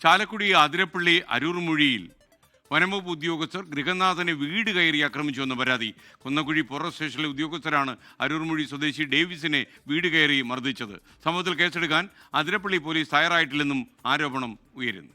ചാലക്കുടി അതിരപ്പള്ളി അരൂർമൊഴിയിൽ വനംവകുപ്പ് ഉദ്യോഗസ്ഥർ ഗൃഹനാഥനെ വീട് കയറി ആക്രമിച്ചുവെന്ന പരാതി. കുന്നക്കുഴി ഫോറസ്റ്റ് സ്റ്റേഷനിലെ ഉദ്യോഗസ്ഥരാണ് അരൂർമൊഴി സ്വദേശി ഡേവിസിനെ വീട് കയറി മർദ്ദിച്ചത്. സംഭവത്തിൽ കേസെടുക്കാൻ അതിരപ്പള്ളി പോലീസ് തയ്യാറായിട്ടില്ലെന്നും ആരോപണം ഉയരുന്നു.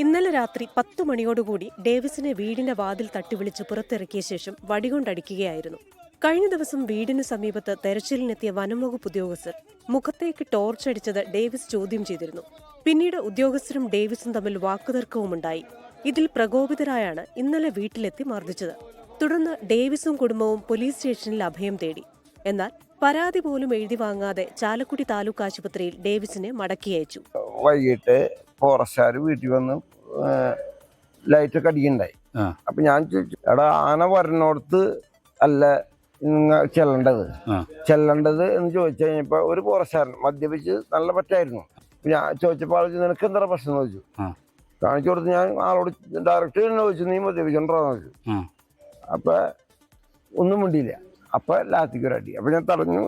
ഇന്നലെ രാത്രി 10 മണിയോടുകൂടി ഡേവിസിനെ വീടിന്റെ വാതിൽ തട്ടിവിളിച്ച് പുറത്തിറക്കിയ ശേഷം വടികൊണ്ടടിക്കുകയായിരുന്നു. കഴിഞ്ഞ ദിവസം വീടിന് സമീപത്ത് തെരച്ചിലിനെത്തിയ വനംവകുപ്പ് ഉദ്യോഗസ്ഥർ മുഖത്തേക്ക് ടോർച്ചടിച്ചത് ഡേവിസ് ചോദ്യം ചെയ്തിരുന്നു. പിന്നീട് ഉദ്യോഗസ്ഥരും ഡേവിസും തമ്മിൽ വാക്കുതർക്കവുമുണ്ടായി. ഇതിൽ പ്രകോപിതരായാണ് ഇന്നലെ വീട്ടിലെത്തി മർദ്ദിച്ചത്. തുടർന്ന് ഡേവിസും കുടുംബവും പോലീസ് സ്റ്റേഷനിൽ അഭയം തേടി. എന്നാൽ പരാതി പോലും എഴുതി വാങ്ങാതെ ചാലക്കുടി താലൂക്ക് ആശുപത്രിയിൽ ഡേവിസിനെ മടക്കി അയച്ചു. വൈകിട്ട് ഫോറസ്റ്റുകാർ വീട്ടിൽ വന്ന് ലൈറ്റൊക്കെ അടിക്കണ്ടായി. അപ്പൊ ഞാൻ ചോദിച്ചു, എടാ ആന വരണോടത്ത് അല്ല ചെല്ലേണ്ടത് എന്ന് ചോദിച്ചു കഴിഞ്ഞപ്പോ ഒരു ഫോറസ്റ്റുകാരൻ മദ്യപിച്ച് നല്ല പറ്റായിരുന്നു. ഞാൻ ചോദിച്ചപ്പോൾ ആൾ നിനക്ക് എന്താ പ്രശ്നം എന്ന് ചോദിച്ചു. കാണിച്ചു കൊടുത്ത് ഞാൻ ആളോട് ഡയറക്റ്റ് തന്നെ ചോദിച്ചു, നീ മദ്യപിച്ചോണ്ടാന്ന് ചോദിച്ചു. അപ്പൊ ഒന്നും മിണ്ടിയില്ല. അപ്പൊ ലാത്തിക്കൊരടി. അപ്പൊ ഞാൻ തടഞ്ഞു.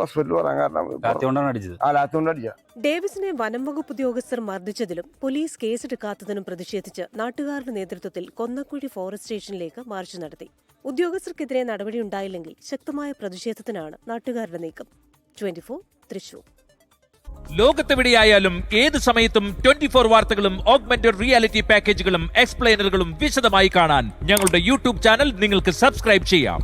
ഹോസ്പിറ്റലിൽ പറയാൻ കാരണം ലാത്തി കൊണ്ട് അടിച്ച. ഡേവിസിനെ വനംവകുപ്പ് ഉദ്യോഗസ്ഥർ മർദ്ദിച്ചതിലും പോലീസ് കേസെടുക്കാത്തതിനും പ്രതിഷേധിച്ച് നാട്ടുകാരുടെ നേതൃത്വത്തിൽ കൊന്നക്കുഴി ഫോറസ്റ്റ് സ്റ്റേഷനിലേക്ക് മാർച്ച് നടത്തി. ഉദ്യോഗസ്ഥർക്കെതിരെ നടപടിയുണ്ടായില്ലെങ്കിൽ ശക്തമായ പ്രതിഷേധത്തിനാണ് നാട്ടുകാരുടെ നീക്കം. 24 തൃശൂർ. ലോകത്തെവിടെയായാലും ഏത് സമയത്തും 24 വാർത്തകളും ഓഗ്മെന്റഡ് റിയാലിറ്റി പാക്കേജുകളും എക്സ്പ്ലെയിനറുകളും വിശദമായി കാണാൻ ഞങ്ങളുടെ യൂട്യൂബ് ചാനൽ നിങ്ങൾക്ക് സബ്സ്ക്രൈബ് ചെയ്യാം.